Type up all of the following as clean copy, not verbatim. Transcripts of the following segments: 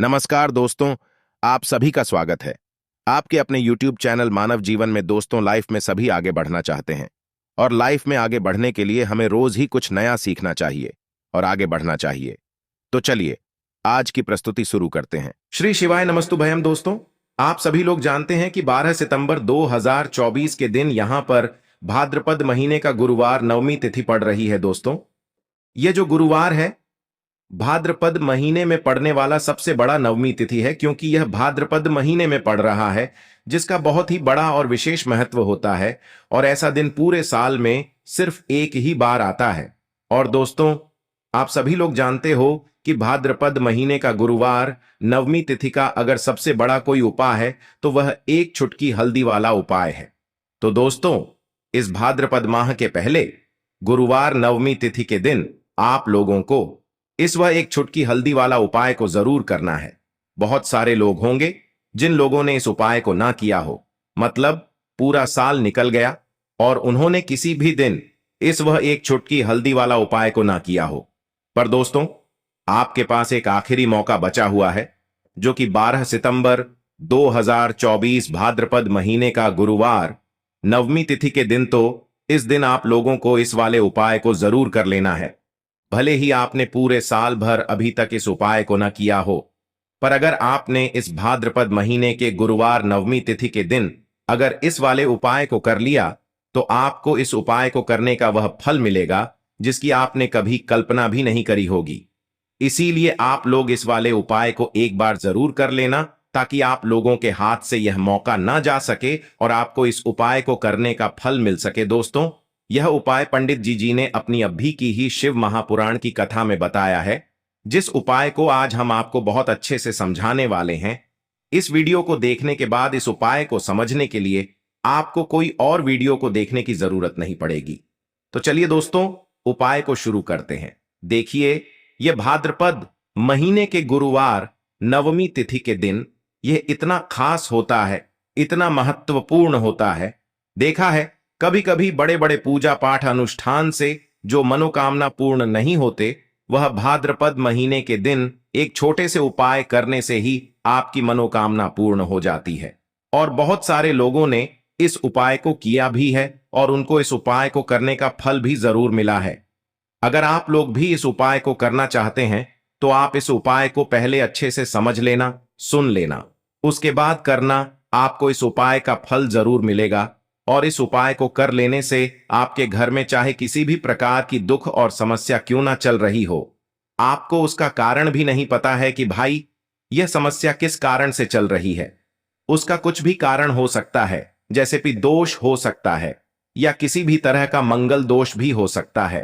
नमस्कार दोस्तों, आप सभी का स्वागत है। आपके अपने YouTube चैनल मानव जीवन में दोस्तों लाइफ में सभी आगे बढ़ना चाहते हैं और लाइफ में आगे बढ़ने के लिए हमें रोज ही कुछ नया सीखना चाहिए और आगे बढ़ना चाहिए। तो चलिए आज की प्रस्तुति शुरू करते हैं। श्री शिवाय नमस्तुभयम दोस्तों, आप सभी लोग जानते हैं कि 12 सितंबर 2024 के दिन यहां पर भाद्रपद महीने का गुरुवार नवमी तिथि पड़ रही है। दोस्तों ये जो गुरुवार है भाद्रपद महीने में पड़ने वाला सबसे बड़ा नवमी तिथि है, क्योंकि यह भाद्रपद महीने में पड़ रहा है जिसका बहुत ही बड़ा और विशेष महत्व होता है और ऐसा दिन पूरे साल में सिर्फ एक ही बार आता है। और दोस्तों आप सभी लोग जानते हो कि भाद्रपद महीने का गुरुवार नवमी तिथि का अगर सबसे बड़ा कोई उपाय है तो वह एक चुटकी हल्दी वाला उपाय है। तो दोस्तों इस भाद्रपद माह के पहले गुरुवार नवमी तिथि के दिन आप लोगों को इस वह एक चुटकी हल्दी वाला उपाय को जरूर करना है। बहुत सारे लोग होंगे जिन लोगों ने इस उपाय को ना किया हो, मतलब पूरा साल निकल गया और उन्होंने किसी भी दिन इस वह एक चुटकी हल्दी वाला उपाय को ना किया हो। पर दोस्तों आपके पास एक आखिरी मौका बचा हुआ है, जो कि 12 सितंबर 2024 भाद्रपद महीने का गुरुवार नवमी तिथि के दिन। तो इस दिन आप लोगों को इस वाले उपाय को जरूर कर लेना है। भले ही आपने पूरे साल भर अभी तक इस उपाय को न किया हो, पर अगर आपने इस भाद्रपद महीने के गुरुवार नवमी तिथि के दिन अगर इस वाले उपाय को कर लिया तो आपको इस उपाय को करने का वह फल मिलेगा जिसकी आपने कभी कल्पना भी नहीं करी होगी। इसीलिए आप लोग इस वाले उपाय को एक बार जरूर कर लेना, ताकि आप लोगों के हाथ से यह मौका ना जा सके और आपको इस उपाय को करने का फल मिल सके। दोस्तों यह उपाय पंडित जी ने अपनी अभी की ही शिव महापुराण की कथा में बताया है, जिस उपाय को आज हम आपको बहुत अच्छे से समझाने वाले हैं। इस वीडियो को देखने के बाद इस उपाय को समझने के लिए आपको कोई और वीडियो को देखने की जरूरत नहीं पड़ेगी। तो चलिए दोस्तों उपाय को शुरू करते हैं। देखिए यह भाद्रपद महीने के गुरुवार नवमी तिथि के दिन यह इतना खास होता है, इतना महत्वपूर्ण होता है। देखा है कभी कभी बड़े बड़े पूजा पाठ अनुष्ठान से जो मनोकामना पूर्ण नहीं होते, वह भाद्रपद महीने के दिन एक छोटे से उपाय करने से ही आपकी मनोकामना पूर्ण हो जाती है। और बहुत सारे लोगों ने इस उपाय को किया भी है और उनको इस उपाय को करने का फल भी जरूर मिला है। अगर आप लोग भी इस उपाय को करना चाहते हैं तो आप इस उपाय को पहले अच्छे से समझ लेना, सुन लेना, उसके बाद करना। आपको इस उपाय का फल जरूर मिलेगा और इस उपाय को कर लेने से आपके घर में चाहे किसी भी प्रकार की दुख और समस्या क्यों ना चल रही हो, आपको उसका कारण भी नहीं पता है कि भाई यह समस्या किस कारण से चल रही है। उसका कुछ भी कारण हो सकता है, जैसे कि दोष हो सकता है या किसी भी तरह का मंगल दोष भी हो सकता है।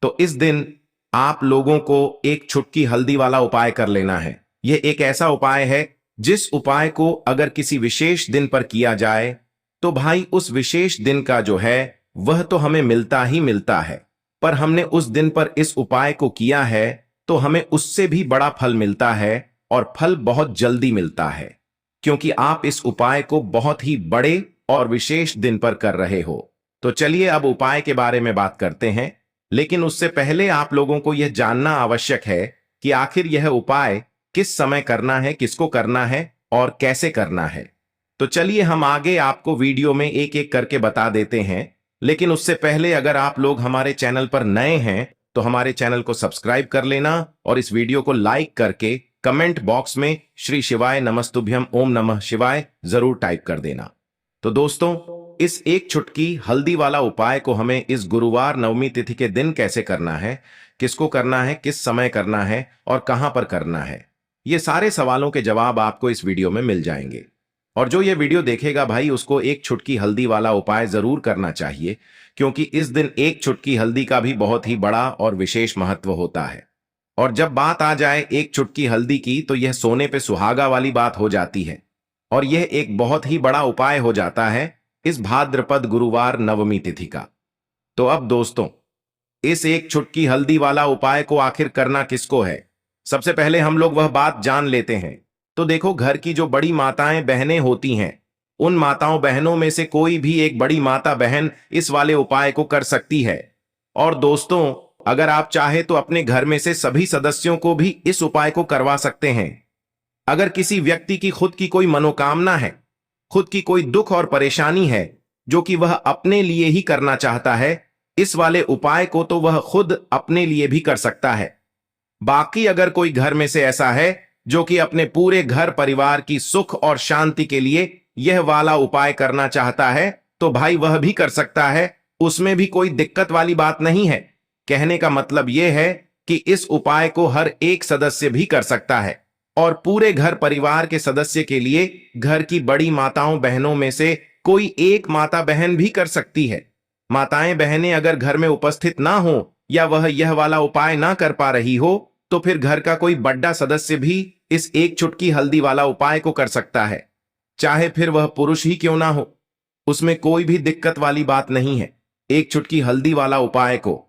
तो इस दिन आप लोगों को एक चुटकी हल्दी वाला उपाय कर लेना है। यह एक ऐसा उपाय है जिस उपाय को अगर किसी विशेष दिन पर किया जाए तो भाई उस विशेष दिन का जो है वह तो हमें मिलता ही मिलता है, पर हमने उस दिन पर इस उपाय को किया है तो हमें उससे भी बड़ा फल मिलता है और फल बहुत जल्दी मिलता है, क्योंकि आप इस उपाय को बहुत ही बड़े और विशेष दिन पर कर रहे हो। तो चलिए अब उपाय के बारे में बात करते हैं, लेकिन उससे पहले आप लोगों को यह जानना आवश्यक है कि आखिर यह उपाय किस समय करना है, किसको करना है और कैसे करना है। तो चलिए हम आगे आपको वीडियो में एक एक करके बता देते हैं, लेकिन उससे पहले अगर आप लोग हमारे चैनल पर नए हैं तो हमारे चैनल को सब्सक्राइब कर लेना और इस वीडियो को लाइक करके कमेंट बॉक्स में श्री शिवाय नमस्तुभ्यम ओम नमः शिवाय जरूर टाइप कर देना। तो दोस्तों इस एक चुटकी हल्दी वाला उपाय को हमें इस गुरुवार नवमी तिथि के दिन कैसे करना है, किसको करना है, किस समय करना है और कहां पर करना है, ये सारे सवालों के जवाब आपको इस वीडियो में मिल जाएंगे। और जो ये वीडियो देखेगा भाई उसको एक चुटकी हल्दी वाला उपाय जरूर करना चाहिए, क्योंकि इस दिन एक चुटकी हल्दी का भी बहुत ही बड़ा और विशेष महत्व होता है। और जब बात आ जाए एक चुटकी हल्दी की तो यह सोने पे सुहागा वाली बात हो जाती है और यह एक बहुत ही बड़ा उपाय हो जाता है इस भाद्रपद गुरुवार नवमी तिथि का। तो अब दोस्तों इस एक चुटकी हल्दी वाला उपाय को आखिर करना किसको है, सबसे पहले हम लोग वह बात जान लेते हैं। तो देखो घर की जो बड़ी माताएं बहनें होती हैं, उन माताओं बहनों में से कोई भी एक बड़ी माता बहन इस वाले उपाय को कर सकती है। और दोस्तों अगर आप चाहे तो अपने घर में से सभी सदस्यों को भी इस उपाय को करवा सकते हैं। अगर किसी व्यक्ति की खुद की कोई मनोकामना है, खुद की कोई दुख और परेशानी है जो कि वह अपने लिए ही करना चाहता है, इस वाले उपाय को तो वह खुद अपने लिए भी कर सकता है। बाकी अगर कोई घर में से ऐसा है जो कि अपने पूरे घर परिवार की सुख और शांति के लिए यह वाला उपाय करना चाहता है, तो भाई वह भी कर सकता है, उसमें भी कोई दिक्कत वाली बात नहीं है। कहने का मतलब यह है कि इस उपाय को हर एक सदस्य भी कर सकता है और पूरे घर परिवार के सदस्य के लिए घर की बड़ी माताओं बहनों में से कोई एक माता बहन भी कर सकती है। माताएं बहनें अगर घर में उपस्थित ना हो या वह यह वाला उपाय ना कर पा रही हो, तो फिर घर का कोई बड़ा सदस्य भी इस एक चुटकी हल्दी वाला उपाय को कर सकता है, चाहे फिर वह पुरुष ही क्यों ना हो। उसमें कोई भी दिक्कत वाली बात नहीं है। एक चुटकी हल्दी वाला उपाय को,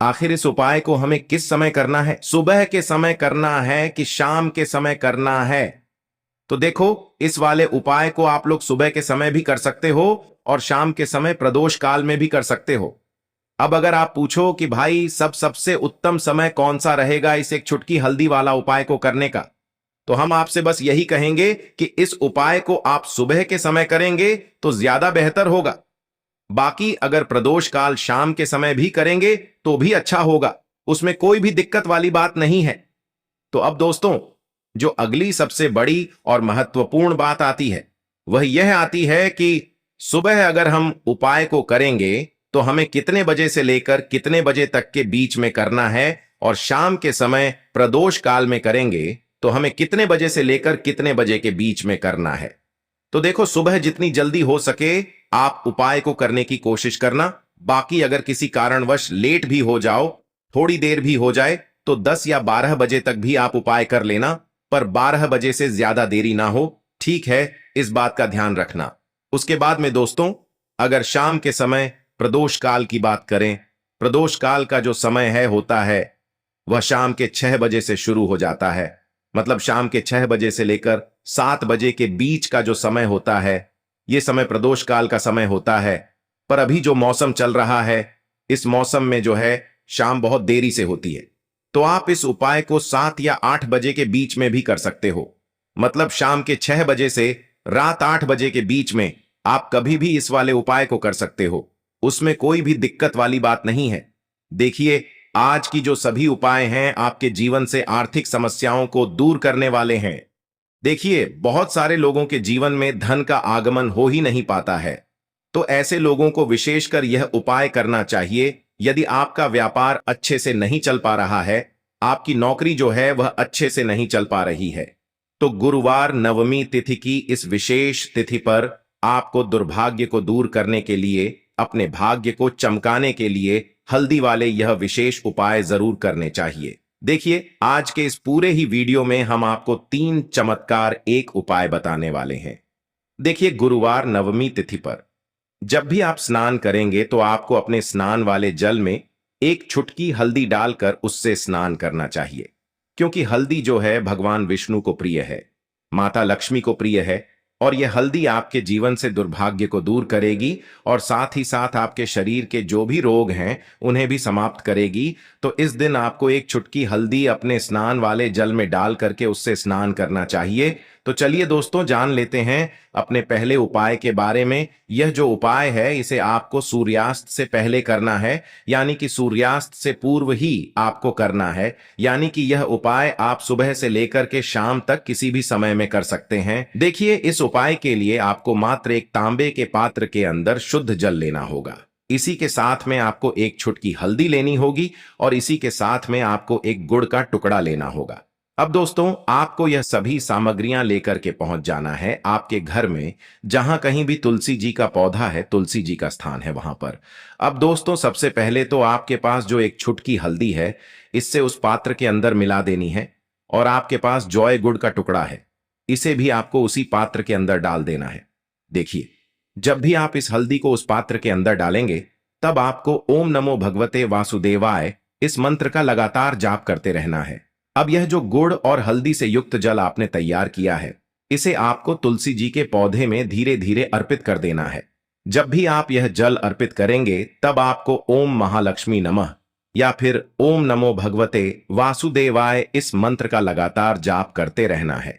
आखिर इस उपाय को हमें किस समय करना है? सुबह के समय करना है कि शाम के समय करना है? तो देखो, इस वाले उपाय को आप लोग सुबह के समय भी कर सकते हो और शाम के समय प्रदोष काल में भी कर सकते हो। अब अगर आप पूछो कि भाई सबसे उत्तम समय कौन सा रहेगा इस एक चुटकी हल्दी वाला उपाय को करने का, तो हम आपसे बस यही कहेंगे कि इस उपाय को आप सुबह के समय करेंगे तो ज्यादा बेहतर होगा। बाकी अगर प्रदोष काल शाम के समय भी करेंगे तो भी अच्छा होगा, उसमें कोई भी दिक्कत वाली बात नहीं है। तो अब दोस्तों, जो अगली सबसे बड़ी और महत्वपूर्ण बात आती है वह यह आती है कि सुबह अगर हम उपाय को करेंगे तो हमें कितने बजे से लेकर कितने बजे तक के बीच में करना है, और शाम के समय प्रदोष काल में करेंगे तो हमें कितने बजे से लेकर कितने बजे के बीच में करना है। तो देखो, सुबह जितनी जल्दी हो सके आप उपाय को करने की कोशिश करना। बाकी अगर किसी कारणवश लेट भी हो जाओ, थोड़ी देर भी हो जाए, तो 10 या 12 बजे तक भी आप उपाय कर लेना, पर 12 बजे से ज्यादा देरी ना हो, ठीक है? इस बात का ध्यान रखना। उसके बाद में दोस्तों, अगर शाम के समय प्रदोष काल की बात करें, प्रदोष काल का जो समय है होता है वह शाम के 6 बजे से शुरू हो जाता है। मतलब शाम के 6 बजे से लेकर 7 बजे के बीच का जो समय होता है, यह समय प्रदोष काल का समय होता है। पर अभी जो मौसम चल रहा है, इस मौसम में जो है शाम बहुत देरी से होती है, तो आप इस उपाय को 7 या 8 बजे के बीच में भी कर सकते हो। मतलब शाम के 6 बजे से रात 8 बजे के बीच में आप कभी भी इस वाले उपाय को कर सकते हो, उसमें कोई भी दिक्कत वाली बात नहीं है। देखिए, आज की जो सभी उपाय हैं आपके जीवन से आर्थिक समस्याओं को दूर करने वाले हैं। देखिए, बहुत सारे लोगों के जीवन में धन का आगमन हो ही नहीं पाता है, तो ऐसे लोगों को विशेषकर यह उपाय करना चाहिए। यदि आपका व्यापार अच्छे से नहीं चल पा रहा है, आपकी नौकरी जो है वह अच्छे से नहीं चल पा रही है, तो गुरुवार नवमी तिथि की इस विशेष तिथि पर आपको दुर्भाग्य को दूर करने के लिए, अपने भाग्य को चमकाने के लिए हल्दी वाले यह विशेष उपाय जरूर करने चाहिए। देखिए, आज के इस पूरे ही वीडियो में हम आपको 3 चमत्कार एक उपाय बताने वाले हैं। देखिए, गुरुवार नवमी तिथि पर जब भी आप स्नान करेंगे तो आपको अपने स्नान वाले जल में एक चुटकी हल्दी डालकर उससे स्नान करना चाहिए, क्योंकि हल्दी जो है भगवान विष्णु को प्रिय है, माता लक्ष्मी को प्रिय है, और यह हल्दी आपके जीवन से दुर्भाग्य को दूर करेगी और साथ ही साथ आपके शरीर के जो भी रोग हैं उन्हें भी समाप्त करेगी। तो इस दिन आपको एक चुटकी हल्दी अपने स्नान वाले जल में डाल करके उससे स्नान करना चाहिए। तो चलिए दोस्तों, जान लेते हैं अपने पहले उपाय के बारे में। यह जो उपाय है इसे आपको सूर्यास्त से पहले करना है, यानी कि सूर्यास्त से पूर्व ही आपको करना है। यानी कि यह उपाय आप सुबह से लेकर के शाम तक किसी भी समय में कर सकते हैं। देखिए, इस उपाय के लिए आपको मात्र एक तांबे के पात्र के अंदर शुद्ध जल लेना होगा। इसी के साथ में आपको एक चुटकी हल्दी लेनी होगी और इसी के साथ में आपको एक गुड़ का टुकड़ा लेना होगा। अब दोस्तों, आपको यह सभी सामग्रियां लेकर के पहुंच जाना है आपके घर में, जहां कहीं भी तुलसी जी का पौधा है, तुलसी जी का स्थान है, वहां पर। अब दोस्तों, सबसे पहले तो आपके पास जो एक चुटकी हल्दी है, इससे उस पात्र के अंदर मिला देनी है, और आपके पास जौए गुड़ का टुकड़ा है, इसे भी आपको उसी पात्र के अंदर डाल देना है। देखिए, जब भी आप इस हल्दी को उस पात्र के अंदर डालेंगे, तब आपको ओम नमो भगवते वासुदेवाय इस मंत्र का लगातार जाप करते रहना है। अब यह जो गुड़ और हल्दी से युक्त जल आपने तैयार किया है, इसे आपको तुलसी जी के पौधे में धीरे धीरे अर्पित कर देना है। जब भी आप यह जल अर्पित करेंगे, तब आपको ओम महालक्ष्मी नमः या फिर ओम नमो भगवते वासुदेवाय इस मंत्र का लगातार जाप करते रहना है।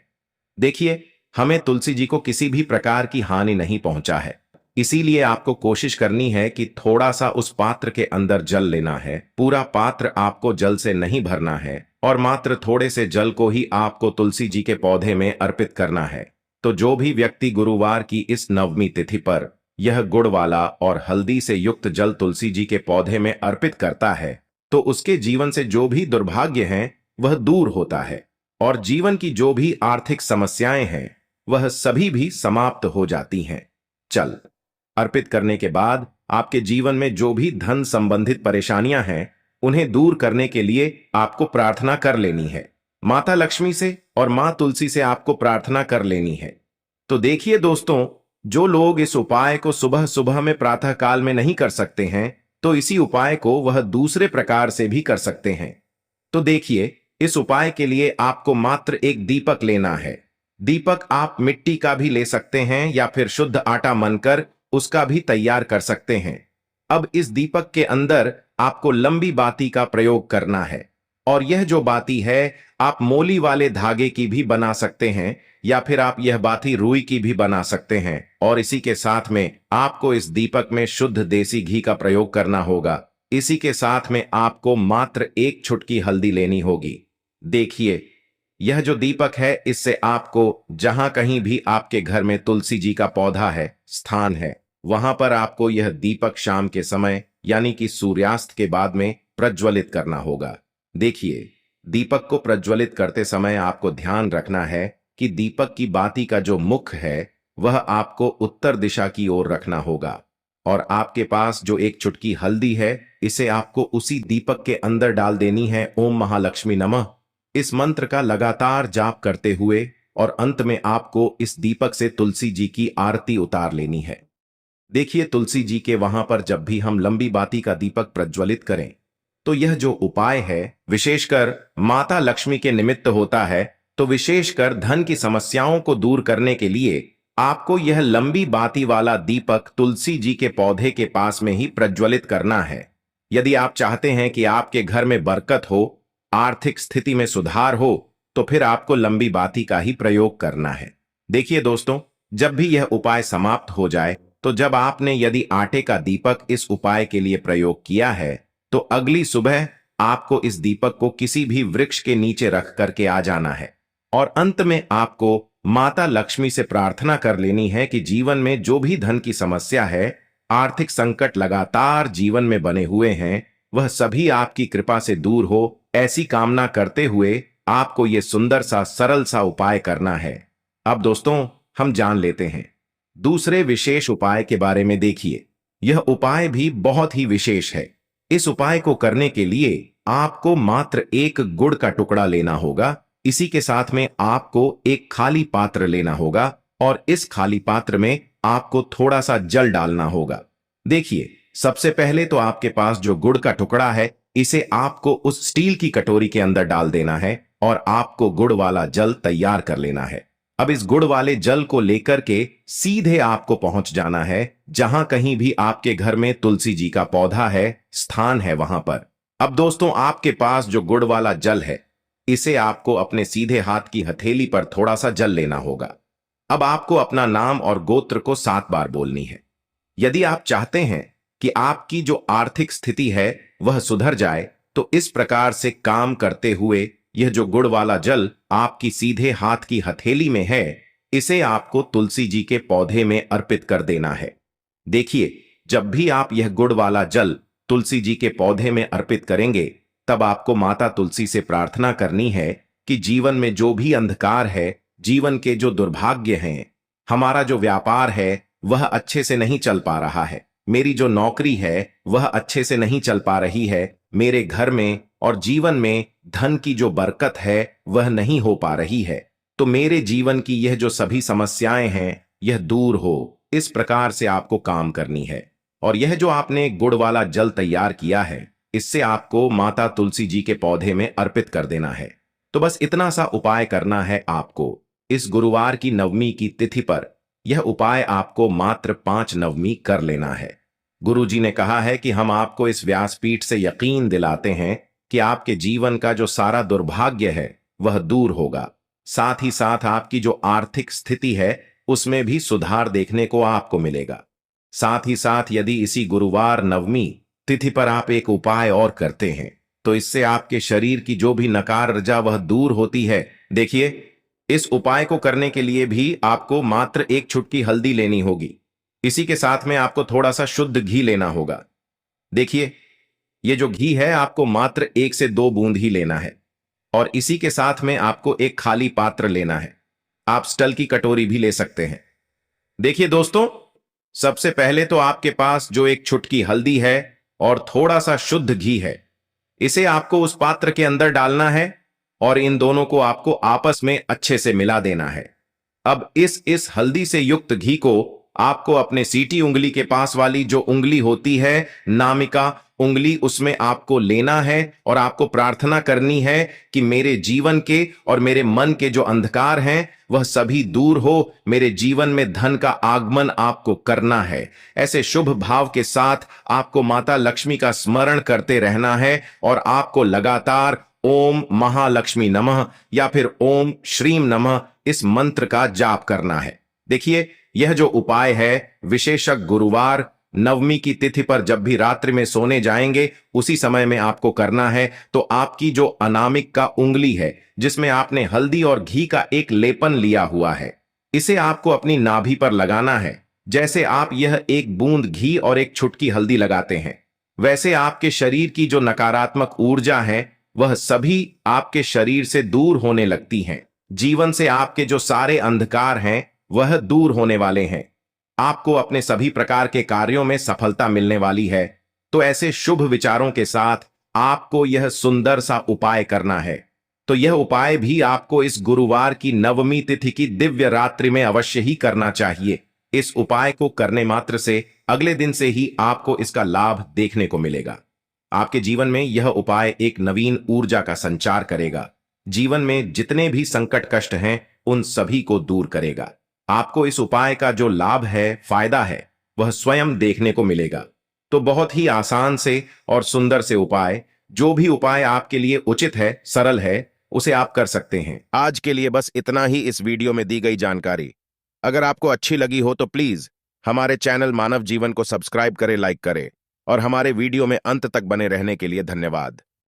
देखिए, हमें तुलसी जी को किसी भी प्रकार की हानि नहीं पहुंचा है। इसीलिए आपको कोशिश करनी है कि थोड़ा सा उस पात्र के अंदर जल लेना है। पूरा पात्र आपको जल से नहीं भरना है और मात्र थोड़े से जल को ही आपको तुलसी जी के पौधे में अर्पित करना है। तो जो भी व्यक्ति गुरुवार की इस नवमी तिथि पर यह गुड़ वाला और हल्दी से युक्त जल तुलसी जी के पौधे में अर्पित करता है, तो उसके जीवन से जो भी दुर्भाग्य हैं वह दूर होता है और जीवन की जो भी आर्थिक समस्याएं हैं वह सभी भी समाप्त हो जाती हैं। चल अर्पित करने के बाद आपके जीवन में जो भी धन संबंधित परेशानियां हैं उन्हें दूर करने के लिए आपको प्रार्थना कर लेनी है। माता लक्ष्मी से और मां तुलसी से आपको प्रार्थना कर लेनी है। तो देखिए दोस्तों, जो लोग इस उपाय को सुबह सुबह में प्रातः काल में नहीं कर सकते हैं, तो इसी उपाय को वह दूसरे प्रकार से भी कर सकते हैं। तो देखिए, इस उपाय के लिए आपको मात्र एक दीपक लेना है। दीपक आप मिट्टी का भी ले सकते हैं या फिर शुद्ध आटा मनकर उसका भी तैयार कर सकते हैं। अब इस दीपक के अंदर आपको लंबी बाती का प्रयोग करना है और यह जो बाती है आप मोली वाले धागे की भी बना सकते हैं या फिर आप यह बाती रुई की भी बना सकते हैं। और इसी के साथ में आपको इस दीपक में शुद्ध देसी घी का प्रयोग करना होगा। इसी के साथ में आपको मात्र एक चुटकी हल्दी लेनी होगी। देखिए, यह जो दीपक है इससे आपको जहां कहीं भी आपके घर में तुलसी जी का पौधा है, स्थान है, वहां पर आपको यह दीपक शाम के समय यानी कि सूर्यास्त के बाद में प्रज्वलित करना होगा। देखिए, दीपक को प्रज्वलित करते समय आपको ध्यान रखना है कि दीपक की बाती का जो मुख है वह आपको उत्तर दिशा की ओर रखना होगा और आपके पास जो एक चुटकी हल्दी है इसे आपको उसी दीपक के अंदर डाल देनी है। ओम महालक्ष्मी नमः इस मंत्र का लगातार जाप करते हुए और अंत में आपको इस दीपक से तुलसी जी की आरती उतार लेनी है। देखिए, तुलसी जी के वहां पर जब भी हम लंबी बाती का दीपक प्रज्वलित करें तो यह जो उपाय है विशेषकर माता लक्ष्मी के निमित्त होता है। तो विशेषकर धन की समस्याओं को दूर करने के लिए आपको यह लंबी बाती वाला दीपक तुलसी जी के पौधे के पास में ही प्रज्वलित करना है। यदि आप चाहते हैं कि आपके घर में बरकत हो, आर्थिक स्थिति में सुधार हो, तो फिर आपको लंबी बाती का ही प्रयोग करना है। देखिए दोस्तों, जब भी यह उपाय समाप्त हो जाए तो जब आपने यदि आटे का दीपक इस उपाय के लिए प्रयोग किया है तो अगली सुबह आपको इस दीपक को किसी भी वृक्ष के नीचे रख करके आ जाना है और अंत में आपको माता लक्ष्मी से प्रार्थना कर लेनी है कि जीवन में जो भी धन की समस्या है, आर्थिक संकट लगातार जीवन में बने हुए हैं, वह सभी आपकी कृपा से दूर हो। ऐसी कामना करते हुए आपको यह सुंदर सा सरल सा उपाय करना है। अब दोस्तों, हम जान लेते हैं दूसरे विशेष उपाय के बारे में। देखिए, यह उपाय भी बहुत ही विशेष है। इस उपाय को करने के लिए आपको मात्र एक गुड़ का टुकड़ा लेना होगा। इसी के साथ में आपको एक खाली पात्र लेना होगा और इस खाली पात्र में आपको थोड़ा सा जल डालना होगा। देखिए, सबसे पहले तो आपके पास जो गुड़ का टुकड़ा है इसे आपको उस स्टील की कटोरी के अंदर डाल देना है और आपको गुड़ वाला जल तैयार कर लेना है। अब इस गुड़ वाले जल को लेकर के सीधे आपको पहुंच जाना है जहां कहीं भी आपके घर में तुलसी जी का पौधा है, स्थान है, वहां पर। अब दोस्तों, आपके पास जो गुड़ वाला जल है इसे आपको अपने सीधे हाथ की हथेली पर थोड़ा सा जल लेना होगा। अब आपको अपना नाम और गोत्र को 7 बार बोलनी है। यदि आप चाहते हैं कि आपकी जो आर्थिक स्थिति है वह सुधर जाए तो इस प्रकार से काम करते हुए यह जो गुड़ वाला जल आपकी सीधे हाथ की हथेली में है इसे आपको तुलसी जी के पौधे में अर्पित कर देना है। देखिए, जब भी आप यह गुड़ वाला जल तुलसी जी के पौधे में अर्पित करेंगे तब आपको माता तुलसी से प्रार्थना करनी है कि जीवन में जो भी अंधकार है, जीवन के जो दुर्भाग्य हैं, हमारा जो व्यापार है वह अच्छे से नहीं चल पा रहा है, मेरी जो नौकरी है वह अच्छे से नहीं चल पा रही है, मेरे घर में और जीवन में धन की जो बरकत है वह नहीं हो पा रही है, तो मेरे जीवन की यह जो सभी समस्याएं हैं यह दूर हो। इस प्रकार से आपको काम करनी है। और यह जो आपने गुड़ वाला जल तैयार किया है इससे आपको माता तुलसी जी के पौधे में अर्पित कर देना है। तो बस इतना सा उपाय करना है आपको। इस गुरुवार की नवमी की तिथि पर यह उपाय आपको मात्र 5 नवमी कर लेना है। गुरु जी ने कहा है कि हम आपको इस व्यासपीठ से यकीन दिलाते हैं कि आपके जीवन का जो सारा दुर्भाग्य है वह दूर होगा, साथ ही साथ आपकी जो आर्थिक स्थिति है उसमें भी सुधार देखने को आपको मिलेगा। साथ ही साथ यदि इसी गुरुवार नवमी तिथि पर आप एक उपाय और करते हैं तो इससे आपके शरीर की जो भी नकार ऊर्जा वह दूर होती है। देखिए, इस उपाय को करने के लिए भी आपको मात्र एक चुटकी हल्दी लेनी होगी। इसी के साथ में आपको थोड़ा सा शुद्ध घी लेना होगा। देखिए, ये जो घी है आपको मात्र 1 से 2 बूंद ही लेना है और इसी के साथ में आपको एक खाली पात्र लेना है। आप स्टील की कटोरी भी ले सकते हैं। देखिए दोस्तों, सबसे पहले तो आपके पास जो एक चुटकी हल्दी है और थोड़ा सा शुद्ध घी है, इसे आपको उस पात्र के अंदर डालना है और इन दोनों को आपको आपस में अच्छे से मिला देना है। अब इस हल्दी से युक्त घी को आपको अपने सीटी उंगली के पास वाली जो उंगली होती है, नामिका उंगली, उसमें आपको लेना है और आपको प्रार्थना करनी है कि मेरे जीवन के और मेरे मन के जो अंधकार हैं वह सभी दूर हो, मेरे जीवन में धन का आगमन आपको करना है। ऐसे शुभ भाव के साथ आपको माता लक्ष्मी का स्मरण करते रहना है और आपको लगातार ओम महालक्ष्मी नमः या फिर ओम श्रीम नमः इस मंत्र का जाप करना है। देखिए, यह जो उपाय है विशेषक गुरुवार नवमी की तिथि पर जब भी रात्रि में सोने जाएंगे उसी समय में आपको करना है। तो आपकी जो अनामिक का उंगली है जिसमें आपने हल्दी और घी का एक लेपन लिया हुआ है, इसे आपको अपनी नाभि पर लगाना है। जैसे आप यह 1 बूंद घी और एक चुटकी हल्दी लगाते हैं, वैसे आपके शरीर की जो नकारात्मक ऊर्जा है वह सभी आपके शरीर से दूर होने लगती हैं। जीवन से आपके जो सारे अंधकार हैं वह दूर होने वाले हैं। आपको अपने सभी प्रकार के कार्यों में सफलता मिलने वाली है। तो ऐसे शुभ विचारों के साथ आपको यह सुंदर सा उपाय करना है। तो यह उपाय भी आपको इस गुरुवार की नवमी तिथि की दिव्य रात्रि में अवश्य ही करना चाहिए। इस उपाय को करने मात्र से अगले दिन से ही आपको इसका लाभ देखने को मिलेगा। आपके जीवन में यह उपाय एक नवीन ऊर्जा का संचार करेगा। जीवन में जितने भी संकट कष्ट हैं उन सभी को दूर करेगा। आपको इस उपाय का जो लाभ है, फायदा है, वह स्वयं देखने को मिलेगा। तो बहुत ही आसान से और सुंदर से उपाय, जो भी उपाय आपके लिए उचित है, सरल है, उसे आप कर सकते हैं। आज के लिए बस इतना ही इस वीडियो में दी गई जानकारी। अगर आपको अच्छी लगी हो तो प्लीज हमारे चैनल मानव जीवन को सब्सक्राइब करें, लाइक करें और हमारे वीडियो में अंत तक बने रहने के लिए धन्यवाद।